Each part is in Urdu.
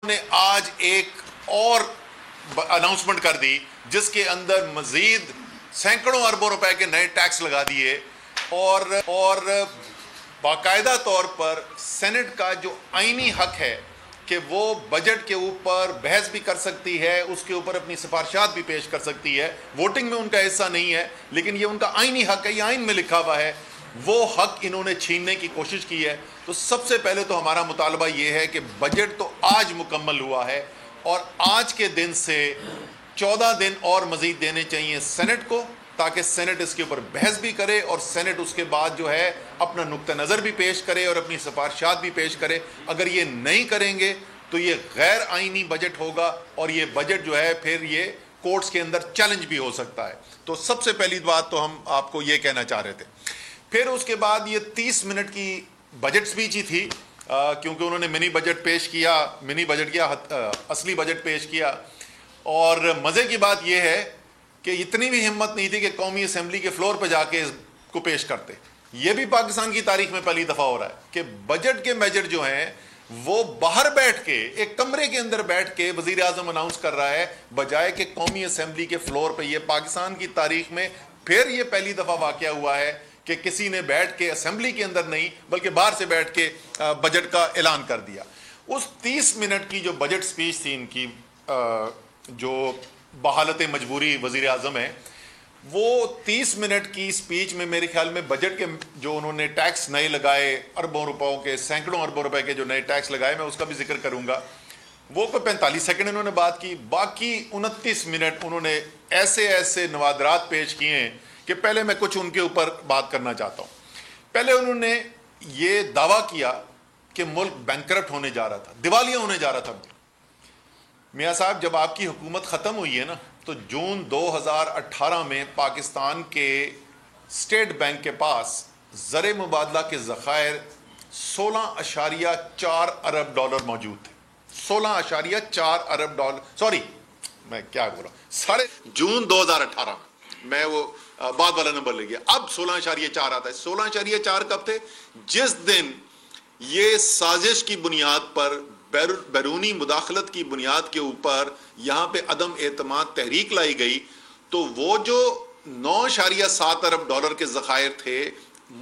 نے آج ایک اور اناؤنسمنٹ کر دی جس کے اندر مزید سینکڑوں اربوں روپے کے نئے ٹیکس لگا دیے اور باقاعدہ طور پر سینٹ کا جو آئینی حق ہے کہ وہ بجٹ کے اوپر بحث بھی کر سکتی ہے، اس کے اوپر اپنی سفارشات بھی پیش کر سکتی ہے، ووٹنگ میں ان کا حصہ نہیں ہے لیکن یہ ان کا آئینی حق ہے، یہ آئین میں لکھا ہوا ہے، وہ حق انہوں نے چھیننے کی کوشش کی ہے۔ تو سب سے پہلے تو ہمارا مطالبہ یہ ہے کہ بجٹ تو آج مکمل ہوا ہے اور آج کے دن سے 14 دن اور مزید دینے چاہیے سینٹ کو تاکہ سینٹ اس کے اوپر بحث بھی کرے اور سینٹ اس کے بعد جو ہے اپنا نقطہ نظر بھی پیش کرے اور اپنی سفارشات بھی پیش کرے۔ اگر یہ نہیں کریں گے تو یہ غیر آئینی بجٹ ہوگا اور یہ بجٹ جو ہے پھر یہ کورٹس کے اندر چیلنج بھی ہو سکتا ہے۔ تو سب سے پہلی بات تو ہم آپ کو یہ کہنا چاہ رہے تھے۔ پھر اس کے بعد یہ 30 منٹ کی بجٹ سپیچ ہی تھی، کیونکہ انہوں نے منی بجٹ کیا، اصلی بجٹ پیش کیا۔ اور مزے کی بات یہ ہے کہ اتنی بھی ہمت نہیں تھی کہ قومی اسمبلی کے فلور پہ جا کے اس کو پیش کرتے۔ یہ بھی پاکستان کی تاریخ میں پہلی دفعہ ہو رہا ہے کہ بجٹ کے میجر جو ہیں وہ باہر بیٹھ کے ایک کمرے کے اندر بیٹھ کے وزیر اعظم اناؤنس کر رہا ہے، بجائے کہ قومی اسمبلی کے فلور پہ۔ یہ پاکستان کی تاریخ میں پھر یہ پہلی دفعہ واقعہ ہوا ہے کہ کسی نے بیٹھ کے اسمبلی کے اندر نہیں بلکہ باہر سے بیٹھ کے بجٹ کا اعلان کر دیا۔ اس 30 منٹ کی جو بجٹ سپیچ تھی ان کی، جو بحالت مجبوری وزیر اعظم ہے، وہ 30 منٹ کی سپیچ میں میرے خیال میں بجٹ کے جو انہوں نے ٹیکس نئے لگائے، اربوں روپوں کے، سینکڑوں اربوں روپے کے جو نئے ٹیکس لگائے، میں اس کا بھی ذکر کروں گا، وہ کوئی 45 سیکنڈ انہوں نے بات کی۔ باقی 29 منٹ انہوں نے ایسے نوادرات پیش کیے ہیں کہ پہلے میں کچھ ان کے اوپر بات کرنا چاہتا ہوں۔ پہلے انہوں نے یہ دعویٰ کیا کہ ملک بینکرپٹ ہونے جا رہا تھا، دیوالیہ ہونے جا رہا تھا ملک۔ میاں صاحب، جب آپ کی حکومت ختم ہوئی ہے نا تو جون 2018 میں پاکستان کے اسٹیٹ بینک کے پاس زر مبادلہ کے ذخائر 16.4 ارب ڈالر موجود تھے۔ 16.4 ارب ڈالر، سوری میں کیا بول رہا ہوں، جون 2018 میں وہ بعد والا نمبر لے گیا، اب 16.4 آتا ہے۔ 16.4 کب تھے؟ جس دن یہ سازش کی بنیاد پر، بیرونی مداخلت کی بنیاد کے اوپر یہاں پہ عدم اعتماد تحریک لائی گئی، تو وہ جو 9.7 ارب ڈالر کے ذخائر تھے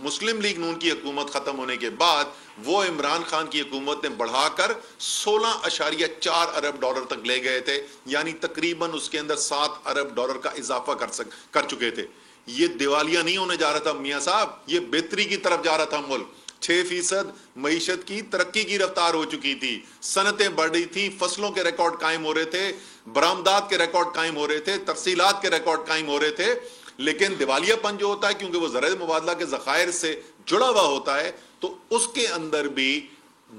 مسلم لیگ نون کی حکومت ختم ہونے کے بعد، وہ عمران خان کی حکومت نے بڑھا کر 16.4 ارب ڈالر تک لے گئے تھے، یعنی تقریباً اس کے اندر 7 ارب ڈالر کا اضافہ کر چکے تھے۔ یہ دیوالیہ نہیں ہونے جا رہا تھا میاں صاحب، یہ بہتری کی طرف جا رہا تھا ملک۔ 6% معیشت کی ترقی کی رفتار ہو چکی تھی، صنعتیں بڑھ رہی تھی، فصلوں کے ریکارڈ قائم ہو رہے تھے، برآمدات کے ریکارڈ قائم ہو رہے تھے، ترسیلات کے ریکارڈ قائم ہو رہے تھے۔ لیکن دیوالیہ پن جو ہوتا ہے، کیونکہ وہ زر مبادلہ کے ذخائر سے جڑا ہوا ہوتا ہے، تو اس کے اندر بھی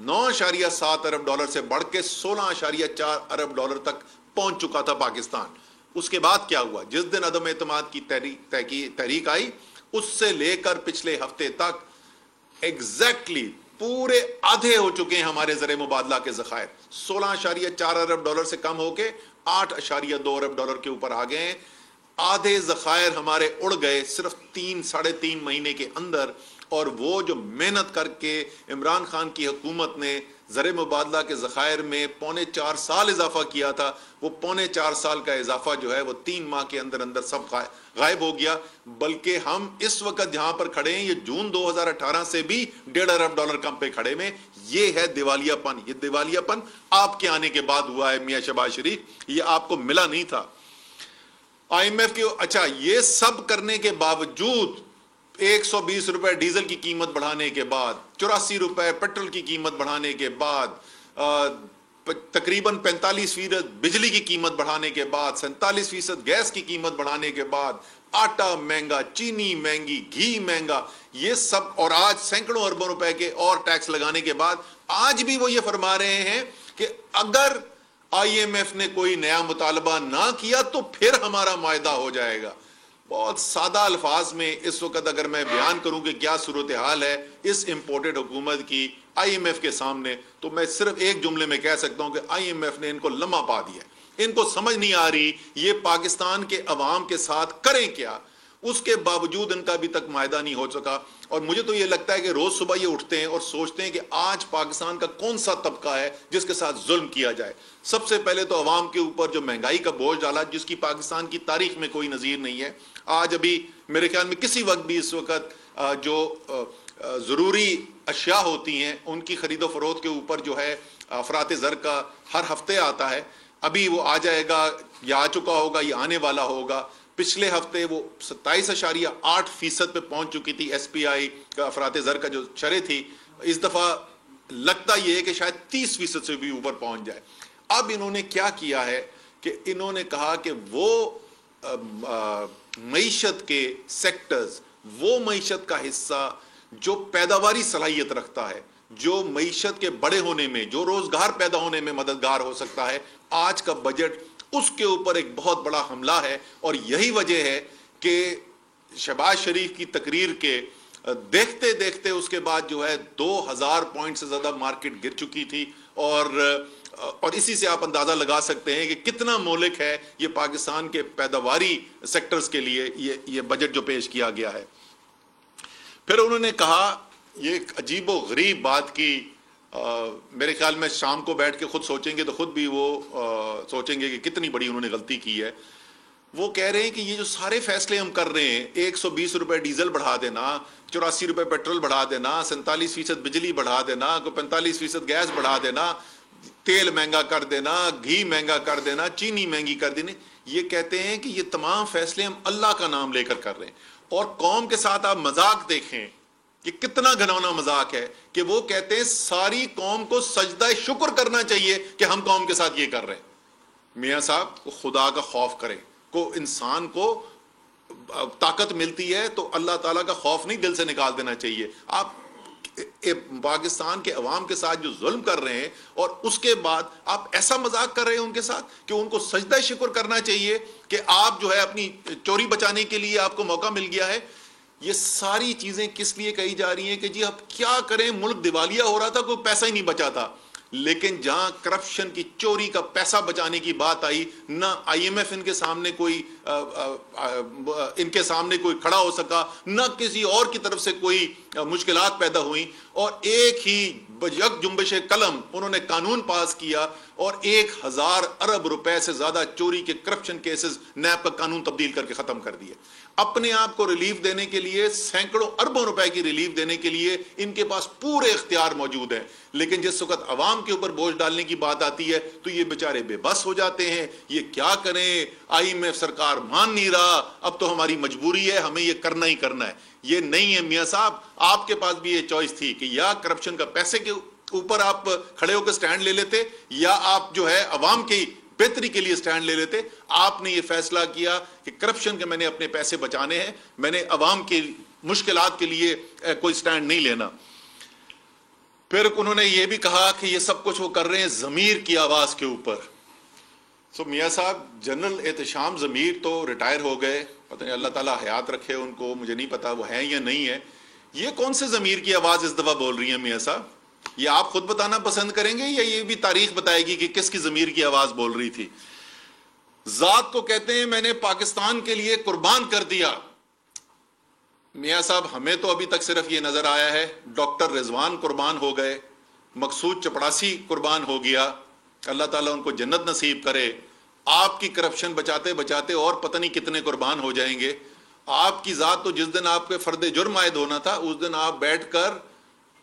9.7 ارب ڈالر سے بڑھ کے 16.4 ارب ڈالر تک پہنچ چکا تھا پاکستان۔ اس کے بعد کیا ہوا؟ جس دن عدم اعتماد کی تحریک آئی، اس سے لے کر پچھلے ہفتے تک ایگزیکٹلی پورے آدھے ہو چکے ہیں ہمارے زر مبادلہ کے ذخائر۔ 16.4 ارب ڈالر سے کم ہو کے 8.2 ارب ڈالر کے اوپر آ گئے ہیں۔ آدھے ذخائر ہمارے اڑ گئے صرف 3-3.5 مہینے کے اندر، اور وہ جو محنت کر کے عمران خان کی حکومت نے زر مبادلہ کے ذخائر میں 3.25 سال اضافہ کیا تھا، وہ 3.25 سال کا اضافہ جو ہے وہ 3 ماہ کے اندر اندر سب غائب ہو گیا۔ بلکہ ہم اس وقت جہاں پر کھڑے ہیں، یہ جون 2018 سے بھی 1.5 ارب ڈالر کم پہ کھڑے میں۔ یہ ہے دیوالیہ پن۔ یہ دیوالیہ پن آپ کے آنے کے بعد ہوا ہے میاں شہباز شریف، یہ آپ کو ملا نہیں تھا۔ IMF کے اچھا، یہ سب کرنے کے باوجود 120 روپے ڈیزل کی قیمت بڑھانے کے بعد، 84 روپے پیٹرول کی قیمت بڑھانے کے بعد، تقریباً 45% بجلی کی قیمت بڑھانے کے بعد، 47% گیس کی قیمت بڑھانے کے بعد، آٹا مہنگا، چینی مہنگی، گھی مہنگا، یہ سب، اور آج سینکڑوں اربوں روپے کے اور ٹیکس لگانے کے بعد آج بھی وہ یہ فرما رہے ہیں کہ اگر IMF نے کوئی نیا مطالبہ نہ کیا تو پھر ہمارا معاہدہ ہو جائے گا۔ بہت سادہ الفاظ میں اس وقت اگر میں بیان کروں کہ کیا صورتحال ہے اس امپورٹڈ حکومت کی IMF کے سامنے، تو میں صرف ایک جملے میں کہہ سکتا ہوں کہ IMF نے ان کو لمحہ پا دیا۔ ان کو سمجھ نہیں آ رہی یہ پاکستان کے عوام کے ساتھ کریں کیا۔ اس کے باوجود ان کا ابھی تک معاہدہ نہیں ہو سکا. اور مجھے تو یہ لگتا ہے کہ روز صبح یہ اٹھتے ہیں اور سوچتے ہیں کہ آج پاکستان کا کون سا طبقہ ہے جس کے ساتھ ظلم کیا جائے. سب سے پہلے تو عوام کے اوپر جو مہنگائی کا بوجھ ڈالا جس کی پاکستان کی تاریخ میں کوئی نظیر نہیں ہے. آج ابھی میرے خیال میں کسی وقت بھی اس وقت جو ضروری اشیاء ہوتی ہیں ان کی خرید و فروخت کے اوپر جو ہے افراط زر کا ہر ہفتے آتا ہے. ابھی وہ آ جائے گا یا آ چکا ہوگا یا آنے والا ہوگا. پچھلے ہفتے وہ 27.8% پہ پہنچ چکی تھی ایس پی آئی کا افراط زر کا جو شرح تھی. اس دفعہ لگتا یہ ہے کہ شاید 30% سے بھی اوپر پہنچ جائے. اب انہوں نے کیا کیا ہے کہ انہوں نے کہا کہ وہ معیشت کے سیکٹرز، وہ معیشت کا حصہ جو پیداواری صلاحیت رکھتا ہے، جو معیشت کے بڑے ہونے میں، جو روزگار پیدا ہونے میں مددگار ہو سکتا ہے، آج کا بجٹ اس کے اوپر ایک بہت بڑا حملہ ہے. اور یہی وجہ ہے کہ شہباز شریف کی تقریر کے دیکھتے دیکھتے اس کے بعد جو ہے 2000 پوائنٹ سے زیادہ مارکیٹ گر چکی تھی. اور اسی سے آپ اندازہ لگا سکتے ہیں کہ کتنا مہلک ہے یہ پاکستان کے پیداواری سیکٹرز کے لیے یہ بجٹ جو پیش کیا گیا ہے. پھر انہوں نے کہا یہ ایک عجیب و غریب بات کی، میرے خیال میں شام کو بیٹھ کے خود سوچیں گے تو خود بھی وہ سوچیں گے کہ کتنی بڑی انہوں نے غلطی کی ہے. وہ کہہ رہے ہیں کہ یہ جو سارے فیصلے ہم کر رہے ہیں، 120 روپے ڈیزل بڑھا دینا، 84 روپے پیٹرول بڑھا دینا، 47% بجلی بڑھا دینا، 45% گیس بڑھا دینا، تیل مہنگا کر دینا، گھی مہنگا کر دینا، چینی مہنگی کر دینا، یہ کہتے ہیں کہ یہ تمام فیصلے ہم اللہ کا نام لے کر کر رہے ہیں. اور قوم کے ساتھ آپ مذاق دیکھیں کہ کتنا گھنونا مذاق ہے کہ وہ کہتے ہیں ساری قوم کو سجدہ شکر کرنا چاہیے کہ ہم قوم کے ساتھ یہ کر رہے ہیں. میاں صاحب، خدا کا خوف کریں. کو انسان کو طاقت ملتی ہے تو اللہ تعالیٰ کا خوف نہیں دل سے نکال دینا چاہیے. آپ پاکستان کے عوام کے ساتھ جو ظلم کر رہے ہیں اور اس کے بعد آپ ایسا مذاق کر رہے ہیں ان کے ساتھ کہ ان کو سجدہ شکر کرنا چاہیے کہ آپ جو ہے اپنی چوری بچانے کے لیے آپ کو موقع مل گیا ہے. یہ ساری چیزیں کس لیے کہی جا رہی ہیں کہ جی اب کیا کریں، ملک دیوالیہ ہو رہا تھا، کوئی پیسہ ہی نہیں بچا تھا. لیکن جہاں کرپشن کی چوری کا پیسہ بچانے کی بات آئی، نہ آئی ایم ایف ان کے سامنے کوئی کھڑا ہو سکا، نہ کسی اور کی طرف سے کوئی مشکلات پیدا ہوئیں. اور ایک ہی یک جنبش قلم انہوں نے قانون پاس کیا اور 1000 ارب روپے سے زیادہ چوری کے کرپشن کیسز نیب کا قانون تبدیل کر کے ختم کر دیے. اپنے آپ کو ریلیف دینے کے لیے، سینکڑوں اربوں روپے کی ریلیف دینے کے لیے ان کے پاس پورے اختیار موجود ہیں. لیکن جس وقت عوام کے اوپر بوجھ ڈالنے کی بات آتی ہے تو یہ بیچارے بے بس ہو جاتے ہیں. یہ کیا کریں، آئی ایم ایف سرکار مان نہیں رہا، اب تو ہماری مجبوری ہے، ہمیں یہ کرنا ہی کرنا ہے. یہ نہیں ہے میاں صاحب، آپ کے پاس بھی یہ چوائس تھی کہ یا کرپشن کا پیسے کے اوپر آپ کھڑے ہو کے سٹینڈ لے لیتے یا آپ جو ہے عوام کی بہتری کے لیے سٹینڈ لے لیتے. آپ نے یہ فیصلہ کیا کہ کرپشن کے میں نے اپنے پیسے بچانے ہیں، میں نے عوام کی مشکلات کے لیے کوئی سٹینڈ نہیں لینا. پھر انہوں نے یہ بھی کہا کہ یہ سب کچھ وہ کر رہے ہیں ضمیر کی آواز کے اوپر. میاں صاحب، جنرل احتشام ضمیر تو ریٹائر ہو گئے، پتہ نہیں اللہ تعالیٰ حیات رکھے ان کو، مجھے نہیں پتا وہ ہیں یا نہیں ہے. یہ کون سے ضمیر کی آواز اس دفعہ بول رہی ہیں میاں صاحب؟ یہ آپ خود بتانا پسند کریں گے یا یہ بھی تاریخ بتائے گی کہ کس کی ضمیر کی آواز بول رہی تھی؟ ذات کو کہتے ہیں میں نے پاکستان کے لیے قربان کر دیا. میاں صاحب، ہمیں تو ابھی تک صرف یہ نظر آیا ہے ڈاکٹر رضوان قربان ہو گئے، مقصود چپڑاسی قربان ہو گیا، اللہ تعالیٰ ان کو جنت نصیب کرے. آپ کی کرپشن بچاتے بچاتے اور پتہ نہیں کتنے قربان ہو جائیں گے. آپ کی ذات تو جس دن آپ کے فرد جرم عائد ہونا تھا اس دن آپ بیٹھ کر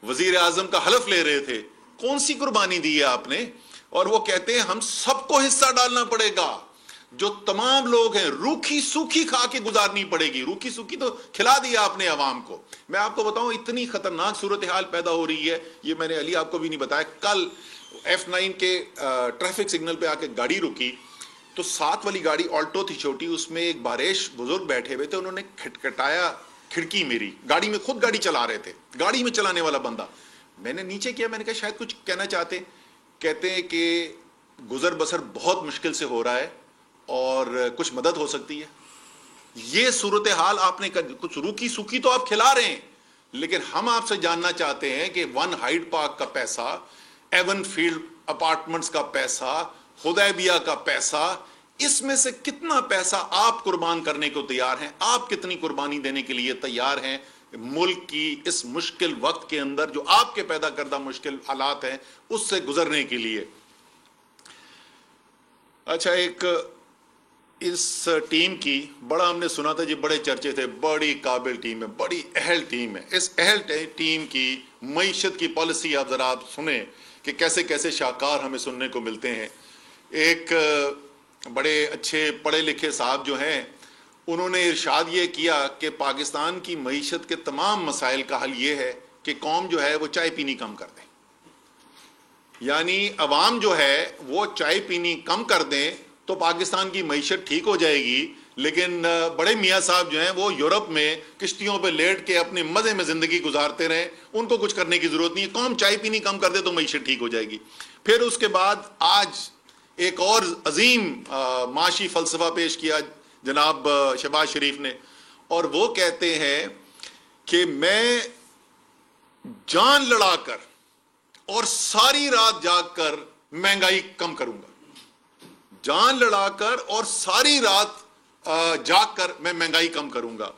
وزیر اعظم کا حلف لے رہے تھے. کون سی قربانی دی ہے آپ نے؟ اور وہ کہتے ہیں ہم سب کو حصہ ڈالنا پڑے گا، جو تمام لوگ ہیں روکھی سوکھی کھا کے گزارنی پڑے گی. روکھی سوکھی تو کھلا دیا آپ نے عوام کو. میں آپ کو بتاؤں اتنی خطرناک صورتحال پیدا ہو رہی ہے، یہ میں نے علی آپ کو بھی نہیں بتایا. کل F9 کے ٹریفک سگنل پہ آ کے گاڑی رکی تو ساتھ والی گاڑی آلٹو تھی چھوٹی، اس میں ایک بارش بزرگ بیٹھے ہوئے تھے. انہوں نے کھٹکھٹایا کھڑکی میری، گاڑی میں خود گاڑی چلا رہے تھے، گاڑی میں چلانے والا بندہ. میں نے نیچے کیا، میں نے کہا شاید کچھ کہنا چاہتے. کہتے ہیں کہ گزر بسر بہت مشکل سے ہو رہا ہے اور کچھ مدد ہو سکتی ہے. یہ صورتحال آپ نے کچھ روکی سوکھی تو آپ کھلا رہے ہیں، لیکن ہم آپ سے جاننا چاہتے ہیں کہ ون ہائیڈ پارک کا پیسہ، ایون فیلڈ اپارٹمنٹس کا پیسہ، حدیبیہ کا پیسہ، اس میں سے کتنا پیسہ آپ قربان کرنے کو تیار ہیں, آپ کتنی قربانی دینے کے لیے تیار ہیں ملک کی اس مشکل وقت کے اندر جو آپ کے پیدا کردہ مشکل حالات ہیں اس سے گزرنے کے لیے. اچھا, ایک اس ٹیم کی بڑا ہم نے سنا تھا جی, بڑے چرچے تھے, بڑی قابل ٹیم ہے, بڑی اہل ٹیم ہے. اس اہل ٹیم کی معیشت کی پالیسی آپ ذرا آپ سنیں کہ کیسے کیسے شاہکار ہمیں سننے کو ملتے ہیں. ایک بڑے اچھے پڑھے لکھے صاحب جو ہیں انہوں نے ارشاد یہ کیا کہ پاکستان کی معیشت کے تمام مسائل کا حل یہ ہے کہ قوم جو ہے وہ چائے پینی کم کر دیں, یعنی عوام جو ہے وہ چائے پینی کم کر دیں تو پاکستان کی معیشت ٹھیک ہو جائے گی. لیکن بڑے میاں صاحب جو ہیں وہ یورپ میں کشتیوں پہ لیٹ کے اپنے مزے میں زندگی گزارتے رہیں, ان کو کچھ کرنے کی ضرورت نہیں ہے, قوم چائے پینی کم کر دے تو معیشت ٹھیک ہو جائے گی. پھر اس کے بعد آج ایک اور عظیم معاشی فلسفہ پیش کیا جناب شہباز شریف نے, اور وہ کہتے ہیں کہ میں جان لڑا کر اور ساری رات جاگ کر مہنگائی کم کروں گا. جان لڑا کر اور ساری رات جاگ کر میں مہنگائی کم کروں گا.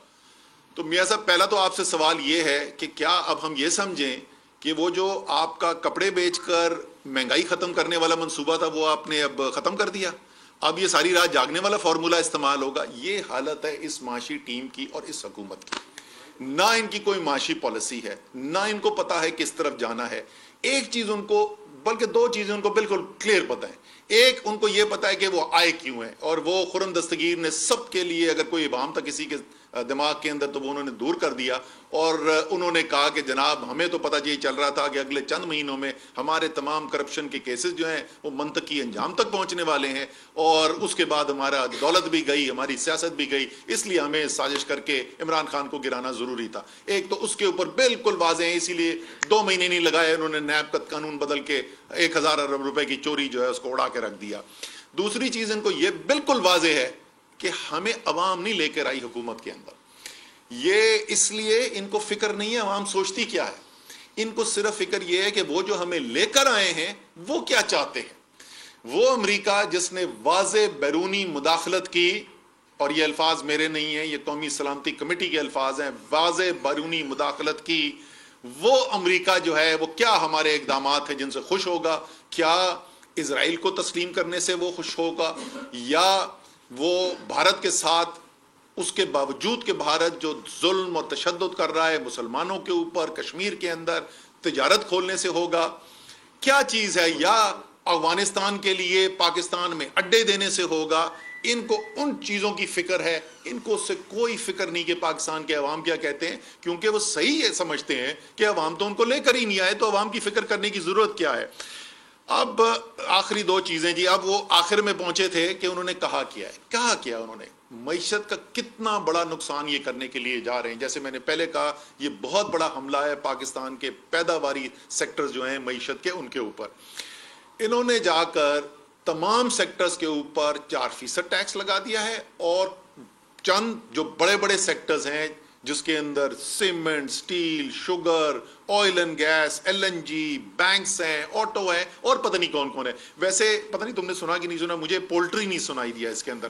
تو میاں صاحب پہلا تو آپ سے سوال یہ ہے کہ کیا اب ہم یہ سمجھیں کہ وہ جو آپ کا کپڑے بیچ کر مہنگائی ختم کرنے والا منصوبہ تھا وہ آپ نے اب ختم کر دیا, اب یہ ساری رات جاگنے والا فارمولہ استعمال ہوگا؟ یہ حالت ہے اس معاشی ٹیم کی اور اس حکومت کی. نہ ان کی کوئی معاشی پالیسی ہے, نہ ان کو پتا ہے کس طرف جانا ہے. ایک چیز ان کو, بلکہ دو چیزیں ان کو بالکل کلیئر پتہ ہیں. ایک, ان کو یہ پتا ہے کہ وہ آئے کیوں ہیں, اور وہ خرم دستگیر نے سب کے لیے اگر کوئی ابہام تھا کسی کے دماغ کے اندر تو وہ انہوں نے دور کر دیا, اور انہوں نے کہا کہ جناب ہمیں تو پتہ یہ چل رہا تھا کہ اگلے چند مہینوں میں ہمارے تمام کرپشن کے کیسز جو ہیں وہ منطقی انجام تک پہنچنے والے ہیں, اور اس کے بعد ہمارا دولت بھی گئی, ہماری سیاست بھی گئی, اس لیے ہمیں سازش کر کے عمران خان کو گرانا ضروری تھا. ایک تو اس کے اوپر بالکل واضح ہیں, اسی لیے 2 مہینے نہیں لگائے انہوں نے نیب کا قانون بدل کے 1000 ارب روپے کی چوری جو ہے اس کو اڑا کے رکھ دیا. دوسری چیز ان کو یہ بالکل واضح ہے کہ ہمیں عوام نہیں لے کر آئی حکومت کے اندر. یہ اس لیے ان کو فکر نہیں ہے عوام سوچتی کیا ہے, ان کو صرف فکر یہ ہے کہ وہ جو ہمیں لے کر آئے ہیں وہ کیا چاہتے ہیں. وہ امریکہ جس نے واضح بیرونی مداخلت کی, اور یہ الفاظ میرے نہیں ہیں, یہ قومی سلامتی کمیٹی کے الفاظ ہیں, واضح بیرونی مداخلت کی, وہ امریکہ جو ہے وہ کیا ہمارے اقدامات ہیں جن سے خوش ہوگا؟ کیا اسرائیل کو تسلیم کرنے سے وہ خوش ہوگا, یا وہ بھارت کے ساتھ اس کے باوجود کہ بھارت جو ظلم اور تشدد کر رہا ہے مسلمانوں کے اوپر کشمیر کے اندر تجارت کھولنے سے ہوگا؟ کیا چیز ہے؟ یا افغانستان کے لیے پاکستان میں اڈے دینے سے ہوگا؟ ان کو ان چیزوں کی فکر ہے, ان کو اس سے کوئی فکر نہیں کہ پاکستان کے عوام کیا کہتے ہیں, کیونکہ وہ صحیح ہے سمجھتے ہیں کہ عوام تو ان کو لے کر ہی نہیں آئے, تو عوام کی فکر کرنے کی ضرورت کیا ہے. اب آخری 2 چیزیں جی, اب وہ آخر میں پہنچے تھے کہ انہوں نے کہا کیا انہوں نے معیشت کا کتنا بڑا نقصان یہ کرنے کے لیے جا رہے ہیں. جیسے میں نے پہلے کہا, یہ بہت بڑا حملہ ہے پاکستان کے پیداواری سیکٹرز جو ہیں معیشت کے, ان کے اوپر. انہوں نے جا کر تمام سیکٹرز کے اوپر 4% ٹیکس لگا دیا ہے, اور چند جو بڑے بڑے سیکٹرز ہیں جس کے اندر cement, steel, sugar, oil and gas, LNG, banks ہیں, آٹو ہے, اور پتہ نہیں کون کون ہے. ویسے پتہ نہیں تم نے سنا کہ نہیں سنا, مجھے پولٹری نہیں سنائی دیا اس کے اندر,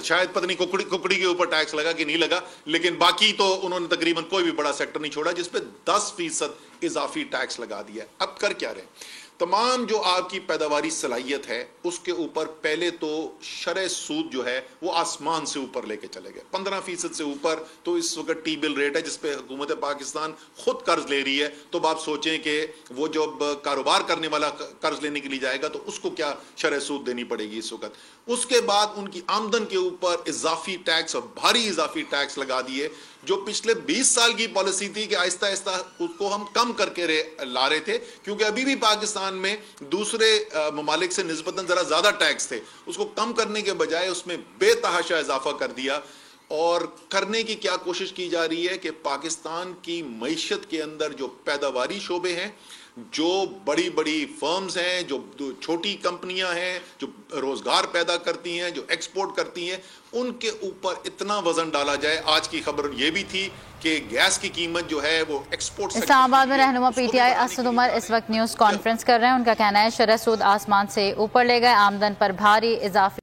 شاید پتہ نہیں ککڑی کے اوپر ٹیکس لگا کہ نہیں لگا, لیکن باقی تو انہوں نے تقریباً کوئی بھی بڑا سیکٹر نہیں چھوڑا جس پہ 10% اضافی ٹیکس لگا دیا. اب کر کیا رہے ہیں؟ تمام جو آپ کی پیداواری صلاحیت ہے اس کے اوپر پہلے تو شرح سود جو ہے وہ آسمان سے اوپر لے کے چلے گئے, 15% سے اوپر. تو اس وقت ٹی بل ریٹ ہے جس پہ حکومت پاکستان خود قرض لے رہی ہے, تو آپ سوچیں کہ وہ جب کاروبار کرنے والا قرض لینے کے لیے جائے گا تو اس کو کیا شرح سود دینی پڑے گی اس وقت. اس کے بعد ان کی آمدن کے اوپر اضافی ٹیکس, اور بھاری اضافی ٹیکس لگا دیے, جو پچھلے 20 سال کی پالیسی تھی کہ آہستہ آہستہ اس کو ہم کم کر کے لا رہے تھے, کیونکہ ابھی بھی پاکستان میں دوسرے ممالک سے نسبتاً ذرا زیادہ ٹیکس تھے. اس کو کم کرنے کے بجائے اس میں بے تحاشا اضافہ کر دیا. اور کرنے کی کیا کوشش کی جا رہی ہے کہ پاکستان کی معیشت کے اندر جو پیداواری شعبے ہیں, جو بڑی بڑی فرمز ہیں, جو چھوٹی کمپنیاں ہیں جو روزگار پیدا کرتی ہیں, جو ایکسپورٹ کرتی ہیں, ان کے اوپر اتنا وزن ڈالا جائے. آج کی خبر یہ بھی تھی کہ گیس کی قیمت جو ہے وہ ایکسپورٹ. اسلام آباد میں رہنما PTI اسد عمر اس وقت نیوز کانفرنس کر رہے ہیں. ان کا کہنا ہے شرح سود آسمان سے اوپر لے گئے, آمدن پر بھاری اضافی